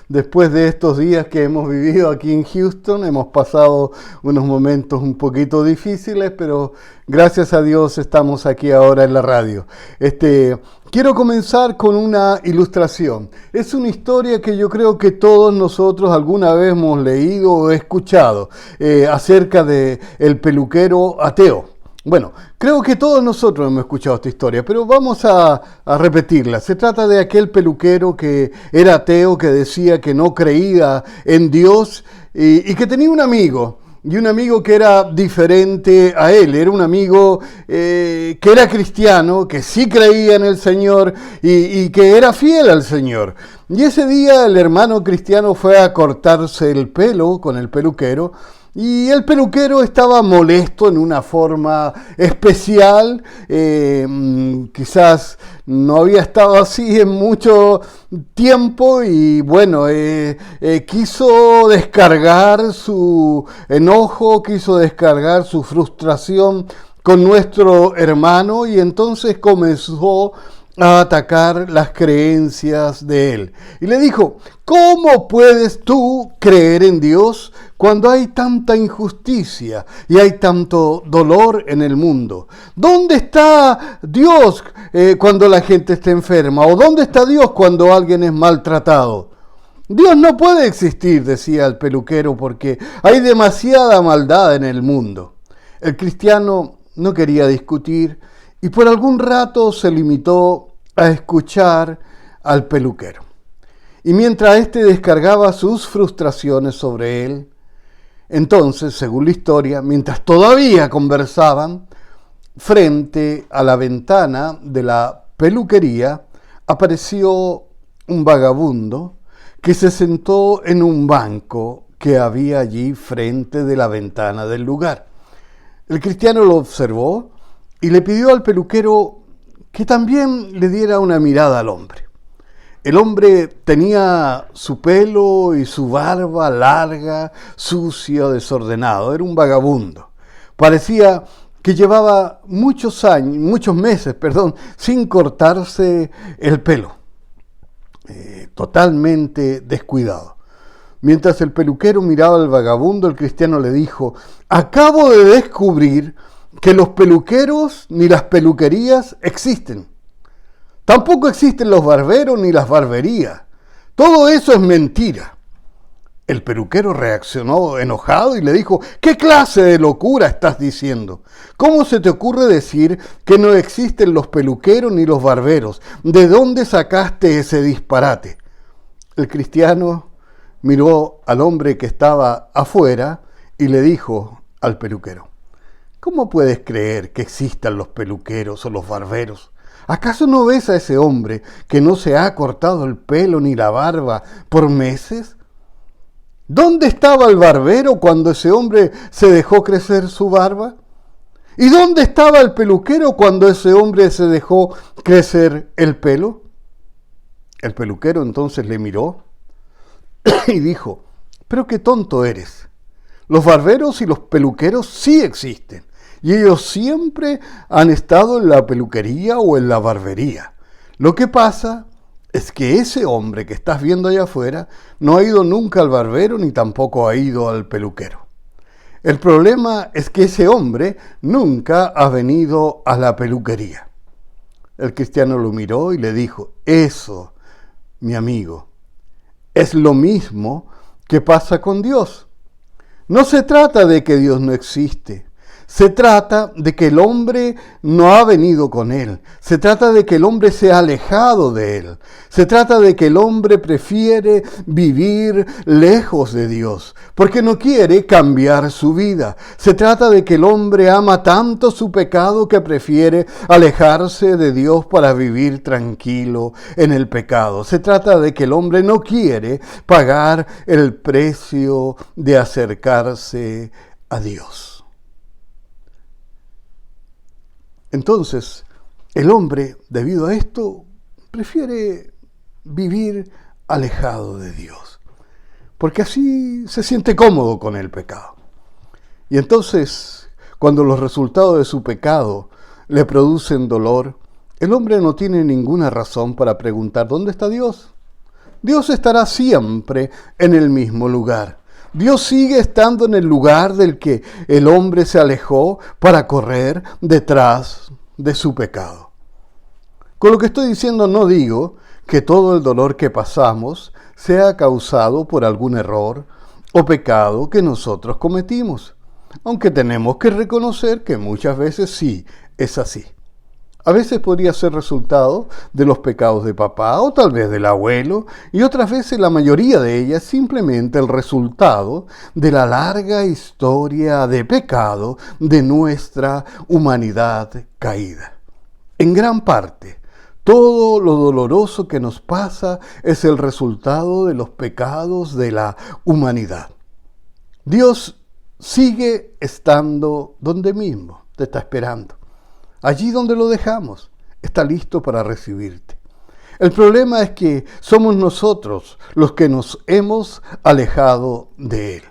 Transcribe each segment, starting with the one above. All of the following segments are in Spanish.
Después de estos días que hemos vivido aquí en Houston, hemos pasado unos momentos un poquito difíciles, pero gracias a Dios estamos aquí ahora en la radio. Quiero comenzar con una ilustración. Es una historia que yo creo que todos nosotros alguna vez hemos leído o escuchado acerca de el peluquero ateo. Bueno, creo que todos nosotros hemos escuchado esta historia, pero vamos a repetirla. Se trata de aquel peluquero que era ateo, que decía que no creía en Dios y que tenía un amigo. Y un amigo que era diferente a él, era un amigo que era cristiano, que sí creía en el Señor y que era fiel al Señor. Y ese día el hermano cristiano fue a cortarse el pelo con el peluquero. Y el peluquero estaba molesto en una forma especial, quizás no había estado así en mucho tiempo y bueno, quiso descargar su enojo, quiso descargar su frustración con nuestro hermano y entonces comenzó a atacar las creencias de él. Y le dijo, ¿cómo puedes tú creer en Dios cuando hay tanta injusticia y hay tanto dolor en el mundo? ¿Dónde está Dios cuando la gente está enferma? ¿O dónde está Dios cuando alguien es maltratado? Dios no puede existir, decía el peluquero, porque hay demasiada maldad en el mundo. El cristiano no quería discutir y por algún rato se limitó a escuchar al peluquero. Y mientras éste descargaba sus frustraciones sobre él, entonces, según la historia, mientras todavía conversaban, frente a la ventana de la peluquería, apareció un vagabundo que se sentó en un banco que había allí frente de la ventana del lugar. El cristiano lo observó y le pidió al peluquero que también le diera una mirada al hombre. El hombre tenía su pelo y su barba larga, sucio, desordenado. Era un vagabundo. Parecía que llevaba muchos meses, sin cortarse el pelo. Totalmente descuidado. Mientras el peluquero miraba al vagabundo, el cristiano le dijo, acabo de descubrir que los peluqueros ni las peluquerías existen. Tampoco existen los barberos ni las barberías. Todo eso es mentira. El peluquero reaccionó enojado y le dijo, ¿qué clase de locura estás diciendo? ¿Cómo se te ocurre decir que no existen los peluqueros ni los barberos? ¿De dónde sacaste ese disparate? El cristiano miró al hombre que estaba afuera y le dijo al peluquero, ¿cómo puedes creer que existan los peluqueros o los barberos? ¿Acaso no ves a ese hombre que no se ha cortado el pelo ni la barba por meses? ¿Dónde estaba el barbero cuando ese hombre se dejó crecer su barba? ¿Y dónde estaba el peluquero cuando ese hombre se dejó crecer el pelo? El peluquero entonces le miró y dijo, pero qué tonto eres. Los barberos y los peluqueros sí existen. Y ellos siempre han estado en la peluquería o en la barbería. Lo que pasa es que ese hombre que estás viendo allá afuera no ha ido nunca al barbero ni tampoco ha ido al peluquero. El problema es que ese hombre nunca ha venido a la peluquería. El cristiano lo miró y le dijo, eso, mi amigo, es lo mismo que pasa con Dios. No se trata de que Dios no existe. Se trata de que el hombre no ha venido con él. Se trata de que el hombre se ha alejado de él. Se trata de que el hombre prefiere vivir lejos de Dios, porque no quiere cambiar su vida. Se trata de que el hombre ama tanto su pecado que prefiere alejarse de Dios para vivir tranquilo en el pecado. Se trata de que el hombre no quiere pagar el precio de acercarse a Dios. Entonces, el hombre, debido a esto, prefiere vivir alejado de Dios, porque así se siente cómodo con el pecado. Y entonces, cuando los resultados de su pecado le producen dolor, el hombre no tiene ninguna razón para preguntar, ¿dónde está Dios? Dios estará siempre en el mismo lugar. Dios sigue estando en el lugar del que el hombre se alejó para correr detrás de su pecado. Con lo que estoy diciendo no digo que todo el dolor que pasamos sea causado por algún error o pecado que nosotros cometimos, aunque tenemos que reconocer que muchas veces sí es así. A veces podría ser resultado de los pecados de papá o tal vez del abuelo, y otras veces la mayoría de ellas simplemente el resultado de la larga historia de pecado de nuestra humanidad caída. En gran parte, todo lo doloroso que nos pasa es el resultado de los pecados de la humanidad. Dios sigue estando donde mismo, te está esperando. Allí donde lo dejamos, está listo para recibirte. El problema es que somos nosotros los que nos hemos alejado de Él.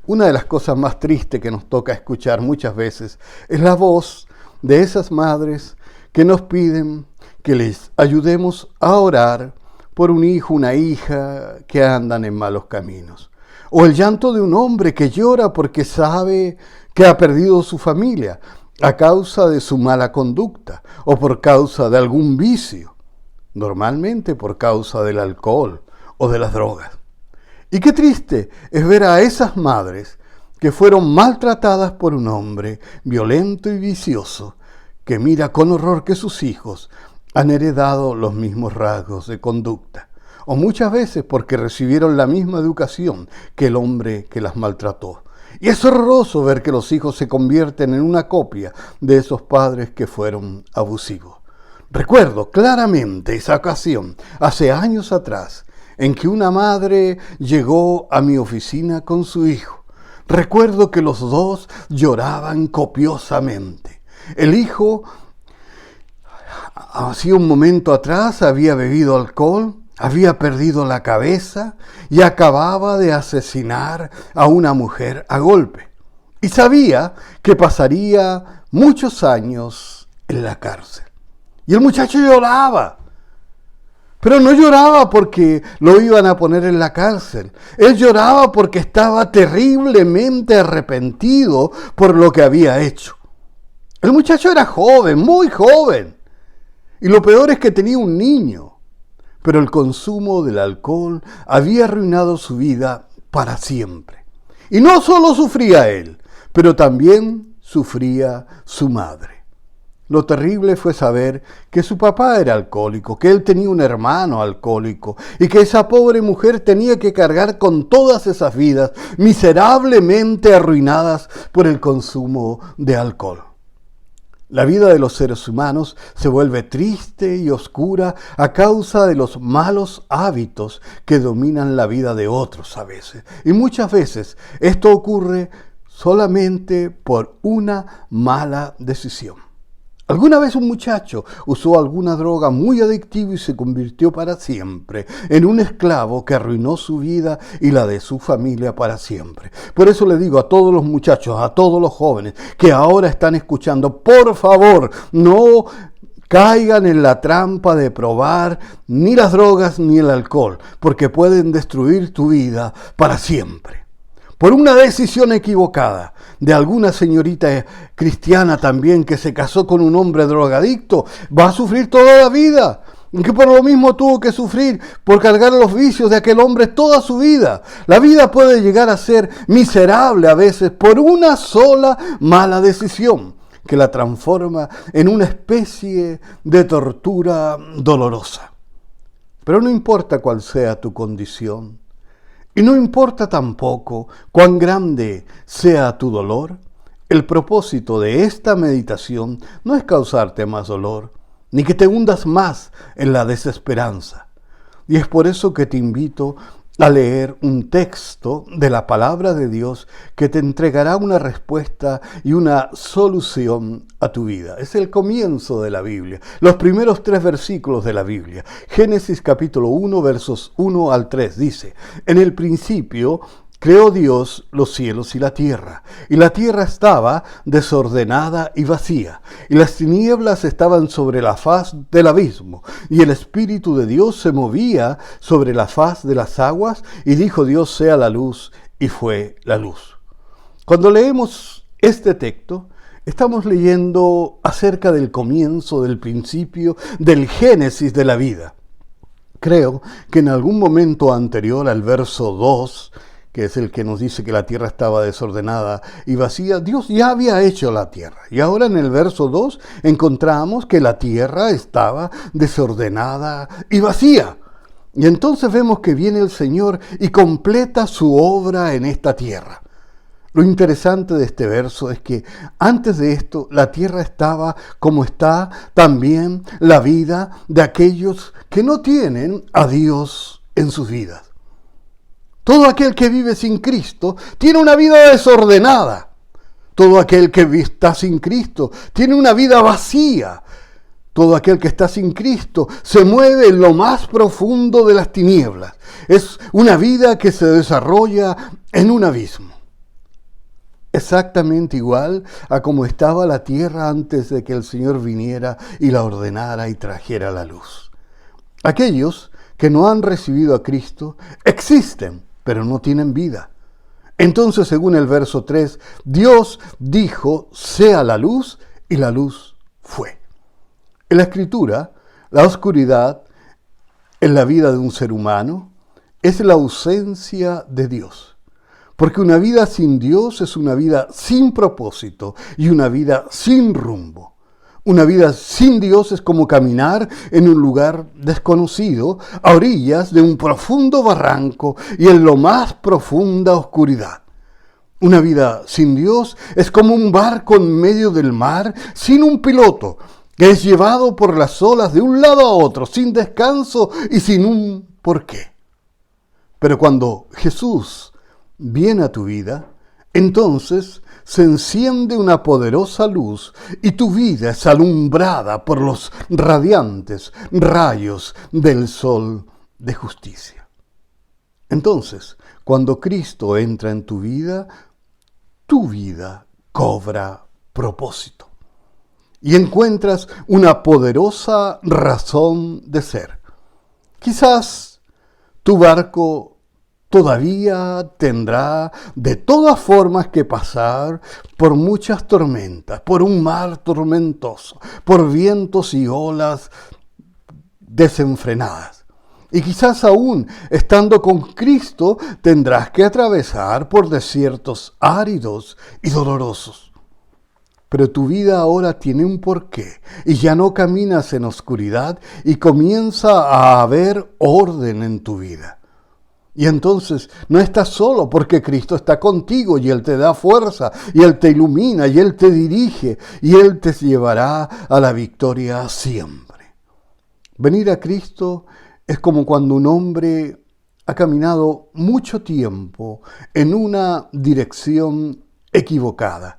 Una de las cosas más tristes que nos toca escuchar muchas veces es la voz de esas madres que nos piden que les ayudemos a orar por un hijo, una hija que andan en malos caminos. O el llanto de un hombre que llora porque sabe que ha perdido su familia a causa de su mala conducta o por causa de algún vicio, normalmente por causa del alcohol o de las drogas. Y qué triste es ver a esas madres que fueron maltratadas por un hombre violento y vicioso que mira con horror que sus hijos han heredado los mismos rasgos de conducta, o muchas veces porque recibieron la misma educación que el hombre que las maltrató. Y es horroroso ver que los hijos se convierten en una copia de esos padres que fueron abusivos. Recuerdo claramente esa ocasión, hace años atrás, en que una madre llegó a mi oficina con su hijo. Recuerdo que los dos lloraban copiosamente. El hijo, hacía un momento atrás, había bebido alcohol, había perdido la cabeza y acababa de asesinar a una mujer a golpe. Y sabía que pasaría muchos años en la cárcel. Y el muchacho lloraba. Pero no lloraba porque lo iban a poner en la cárcel. Él lloraba porque estaba terriblemente arrepentido por lo que había hecho. El muchacho era joven, muy joven. Y lo peor es que tenía un niño. Pero el consumo del alcohol había arruinado su vida para siempre. Y no solo sufría él, pero también sufría su madre. Lo terrible fue saber que su papá era alcohólico, que él tenía un hermano alcohólico y que esa pobre mujer tenía que cargar con todas esas vidas miserablemente arruinadas por el consumo de alcohol. La vida de los seres humanos se vuelve triste y oscura a causa de los malos hábitos que dominan la vida de otros a veces. Y muchas veces esto ocurre solamente por una mala decisión. Alguna vez un muchacho usó alguna droga muy adictiva y se convirtió para siempre en un esclavo que arruinó su vida y la de su familia para siempre. Por eso le digo a todos los muchachos, a todos los jóvenes que ahora están escuchando, por favor, no caigan en la trampa de probar ni las drogas ni el alcohol, porque pueden destruir tu vida para siempre. Por una decisión equivocada de alguna señorita cristiana también que se casó con un hombre drogadicto, va a sufrir toda la vida. Que por lo mismo tuvo que sufrir por cargar los vicios de aquel hombre toda su vida. La vida puede llegar a ser miserable a veces por una sola mala decisión que la transforma en una especie de tortura dolorosa. Pero no importa cuál sea tu condición. Y no importa tampoco cuán grande sea tu dolor, el propósito de esta meditación no es causarte más dolor, ni que te hundas más en la desesperanza. Y es por eso que te invito a leer un texto de la palabra de Dios que te entregará una respuesta y una solución a tu vida. Es el comienzo de la Biblia, los primeros 3 versículos de la Biblia. Génesis capítulo 1, versos 1 al 3 dice: En el principio creó Dios los cielos y la tierra estaba desordenada y vacía, y las tinieblas estaban sobre la faz del abismo, y el Espíritu de Dios se movía sobre la faz de las aguas, y dijo Dios: sea la luz, y fue la luz. Cuando leemos este texto, estamos leyendo acerca del comienzo, del principio, del génesis de la vida. Creo que en algún momento anterior al verso 2, que es el que nos dice que la tierra estaba desordenada y vacía, Dios ya había hecho la tierra. Y ahora en el verso 2 encontramos que la tierra estaba desordenada y vacía. Y entonces vemos que viene el Señor y completa su obra en esta tierra. Lo interesante de este verso es que antes de esto la tierra estaba como está también la vida de aquellos que no tienen a Dios en sus vidas. Todo aquel que vive sin Cristo tiene una vida desordenada. Todo aquel que está sin Cristo tiene una vida vacía. Todo aquel que está sin Cristo se mueve en lo más profundo de las tinieblas. Es una vida que se desarrolla en un abismo. Exactamente igual a como estaba la tierra antes de que el Señor viniera y la ordenara y trajera la luz. Aquellos que no han recibido a Cristo existen, pero no tienen vida. Entonces, según el verso 3, Dios dijo: sea la luz, y la luz fue. En la Escritura, la oscuridad en la vida de un ser humano es la ausencia de Dios. Porque una vida sin Dios es una vida sin propósito y una vida sin rumbo. Una vida sin Dios es como caminar en un lugar desconocido, a orillas de un profundo barranco y en lo más profunda oscuridad. Una vida sin Dios es como un barco en medio del mar sin un piloto, que es llevado por las olas de un lado a otro, sin descanso y sin un porqué. Pero cuando Jesús viene a tu vida, entonces se enciende una poderosa luz y tu vida es alumbrada por los radiantes rayos del sol de justicia. Entonces, cuando Cristo entra en tu vida cobra propósito y encuentras una poderosa razón de ser. Quizás tu barco todavía tendrá de todas formas que pasar por muchas tormentas, por un mar tormentoso, por vientos y olas desenfrenadas. Y quizás aún estando con Cristo tendrás que atravesar por desiertos áridos y dolorosos. Pero tu vida ahora tiene un porqué y ya no caminas en oscuridad y comienza a haber orden en tu vida. Y entonces no estás solo porque Cristo está contigo y Él te da fuerza y Él te ilumina y Él te dirige y Él te llevará a la victoria siempre. Venir a Cristo es como cuando un hombre ha caminado mucho tiempo en una dirección equivocada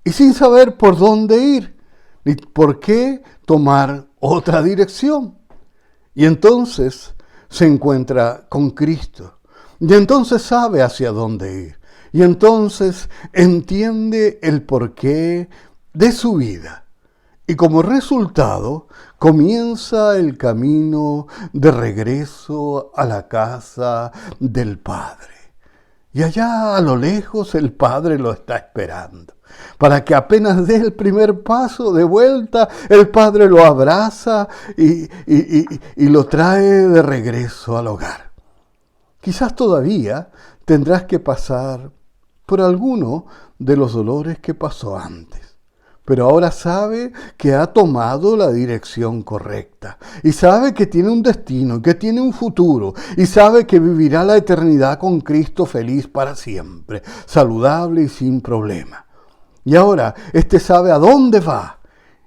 y sin saber por dónde ir ni por qué tomar otra dirección. Y entonces se encuentra con Cristo y entonces sabe hacia dónde ir y entonces entiende el porqué de su vida y como resultado comienza el camino de regreso a la casa del Padre. Y allá a lo lejos el Padre lo está esperando, para que apenas dé el primer paso de vuelta, el Padre lo abraza y lo trae de regreso al hogar. Quizás todavía tendrás que pasar por alguno de los dolores que pasó antes. Pero ahora sabe que ha tomado la dirección correcta y sabe que tiene un destino, que tiene un futuro y sabe que vivirá la eternidad con Cristo feliz para siempre, saludable y sin problema. Y ahora sabe a dónde va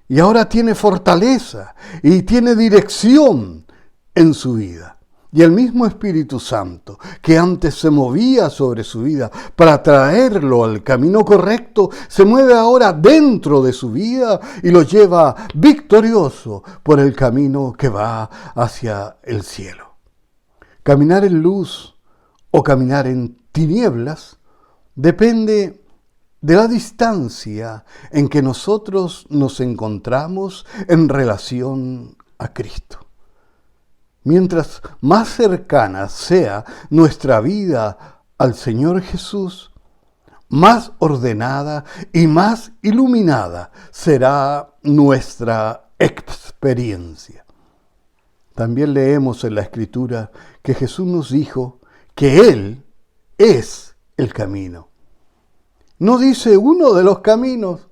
y ahora tiene fortaleza y tiene dirección en su vida. Y el mismo Espíritu Santo, que antes se movía sobre su vida para traerlo al camino correcto, se mueve ahora dentro de su vida y lo lleva victorioso por el camino que va hacia el cielo. Caminar en luz o caminar en tinieblas depende de la distancia en que nosotros nos encontramos en relación a Cristo. Mientras más cercana sea nuestra vida al Señor Jesús, más ordenada y más iluminada será nuestra experiencia. También leemos en la Escritura que Jesús nos dijo que Él es el camino. No dice uno de los caminos,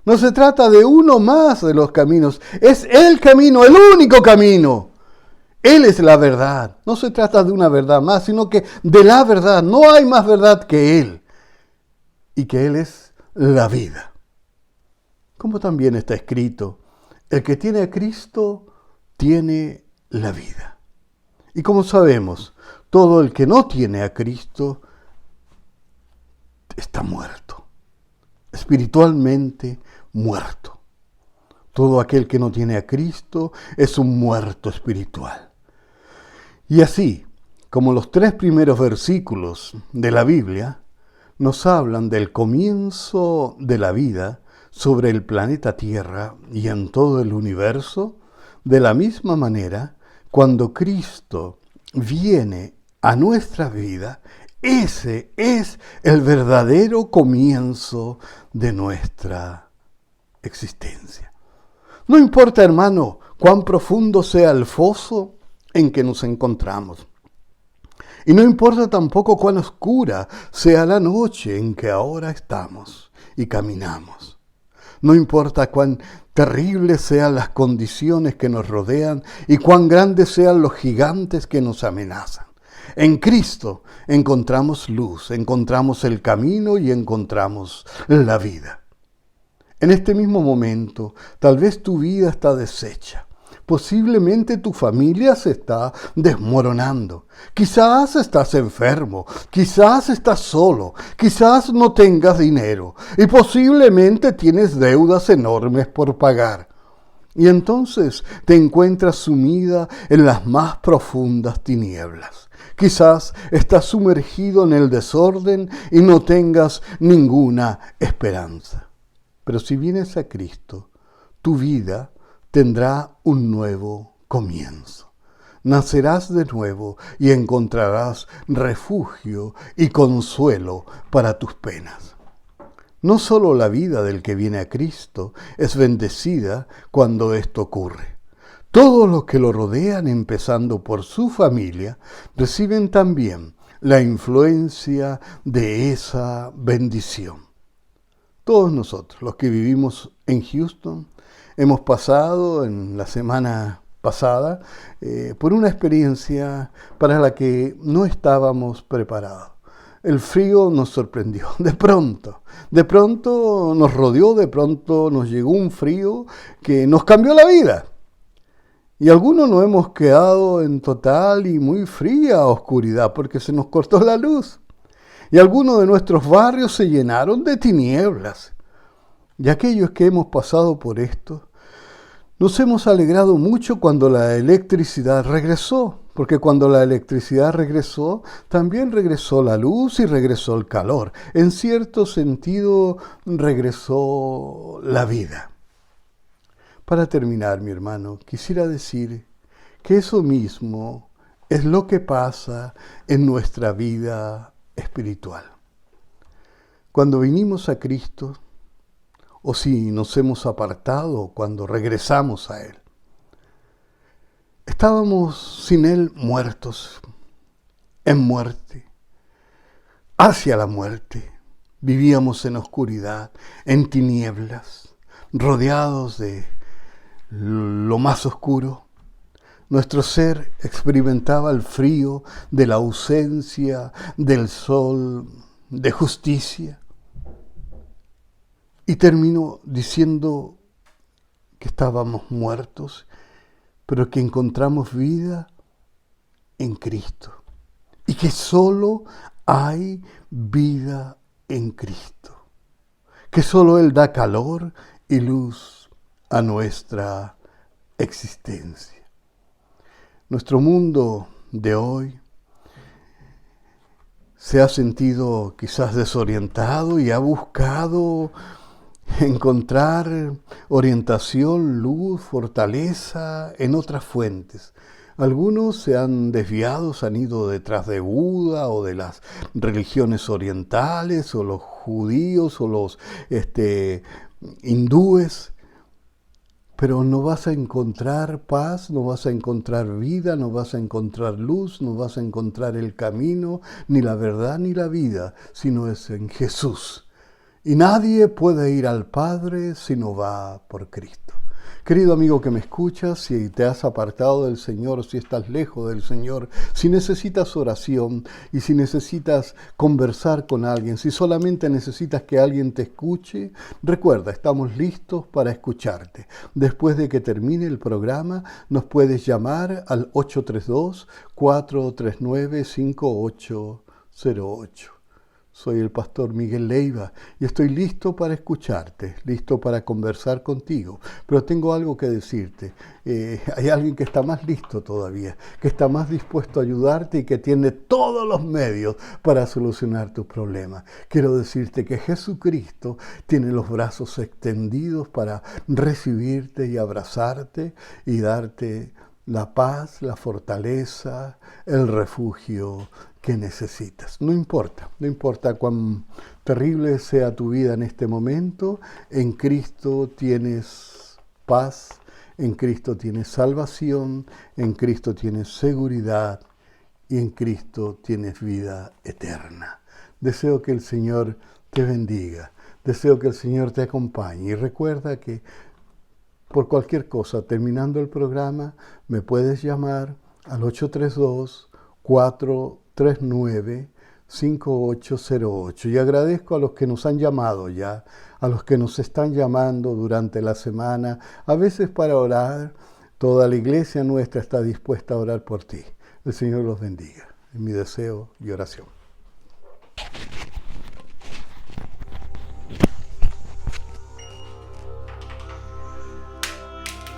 no se trata de uno más de los caminos, es el camino, el único camino. Él es la verdad, no se trata de una verdad más, sino que de la verdad, no hay más verdad que Él. Y que Él es la vida. Como también está escrito, el que tiene a Cristo tiene la vida. Y como sabemos, todo el que no tiene a Cristo está muerto, espiritualmente muerto. Todo aquel que no tiene a Cristo es un muerto espiritual. Y así, como los 3 primeros versículos de la Biblia nos hablan del comienzo de la vida sobre el planeta Tierra y en todo el universo, de la misma manera, cuando Cristo viene a nuestra vida, ese es el verdadero comienzo de nuestra existencia. No importa, hermano, cuán profundo sea el foso en que nos encontramos. Y no importa tampoco cuán oscura sea la noche en que ahora estamos y caminamos. No importa cuán terribles sean las condiciones que nos rodean y cuán grandes sean los gigantes que nos amenazan. En Cristo encontramos luz, encontramos el camino y encontramos la vida. En este mismo momento, tal vez tu vida está deshecha. Posiblemente tu familia se está desmoronando. Quizás estás enfermo, quizás estás solo, quizás no tengas dinero y posiblemente tienes deudas enormes por pagar. Y entonces te encuentras sumida en las más profundas tinieblas. Quizás estás sumergido en el desorden y no tengas ninguna esperanza. Pero si vienes a Cristo, tu vida tendrá un nuevo comienzo. Nacerás de nuevo y encontrarás refugio y consuelo para tus penas. No solo la vida del que viene a Cristo es bendecida cuando esto ocurre. Todos los que lo rodean, empezando por su familia, reciben también la influencia de esa bendición. Todos nosotros, los que vivimos en Houston, hemos pasado en la semana pasada por una experiencia para la que no estábamos preparados. El frío nos sorprendió, de pronto nos rodeó, de pronto nos llegó un frío que nos cambió la vida. Y algunos nos hemos quedado en total y muy fría oscuridad porque se nos cortó la luz. Y algunos de nuestros barrios se llenaron de tinieblas. Y aquellos que hemos pasado por esto, nos hemos alegrado mucho cuando la electricidad regresó, porque cuando la electricidad regresó, también regresó la luz y regresó el calor. En cierto sentido, regresó la vida. Para terminar, mi hermano, quisiera decir que eso mismo es lo que pasa en nuestra vida espiritual. Cuando vinimos a Cristo, o si nos hemos apartado cuando regresamos a Él, estábamos sin Él muertos, en muerte, hacia la muerte. Vivíamos en oscuridad, en tinieblas, rodeados de lo más oscuro. Nuestro ser experimentaba el frío de la ausencia del sol de justicia. Y terminó diciendo que estábamos muertos, pero que encontramos vida en Cristo. Y que solo hay vida en Cristo. Que solo Él da calor y luz a nuestra existencia. Nuestro mundo de hoy se ha sentido quizás desorientado y ha buscado encontrar orientación, luz, fortaleza en otras fuentes. Algunos se han desviado, se han ido detrás de Buda o de las religiones orientales o los judíos o los hindúes, pero no vas a encontrar paz, no vas a encontrar vida, no vas a encontrar luz, no vas a encontrar el camino, ni la verdad ni la vida, sino es en Jesús. Y nadie puede ir al Padre si no va por Cristo. Querido amigo que me escuchas, si te has apartado del Señor, si estás lejos del Señor, si necesitas oración y si necesitas conversar con alguien, si solamente necesitas que alguien te escuche, recuerda, estamos listos para escucharte. Después de que termine el programa, nos puedes llamar al 832-439-5808. Soy el pastor Miguel Leiva y estoy listo para escucharte, listo para conversar contigo. Pero tengo algo que decirte. Hay alguien que está más listo todavía, que está más dispuesto a ayudarte y que tiene todos los medios para solucionar tus problemas. Quiero decirte que Jesucristo tiene los brazos extendidos para recibirte y abrazarte y darte la paz, la fortaleza, el refugio que necesitas. No importa cuán terrible sea tu vida en este momento, en Cristo tienes paz, en Cristo tienes salvación, en Cristo tienes seguridad y en Cristo tienes vida eterna. Deseo que el Señor te bendiga, deseo que el Señor te acompañe y recuerda que por cualquier cosa, terminando el programa, me puedes llamar al 832-439-5808. Y agradezco a los que nos han llamado ya, a los que nos están llamando durante la semana, a veces para orar. Toda la iglesia nuestra está dispuesta a orar por ti. El Señor los bendiga. Es mi deseo y oración.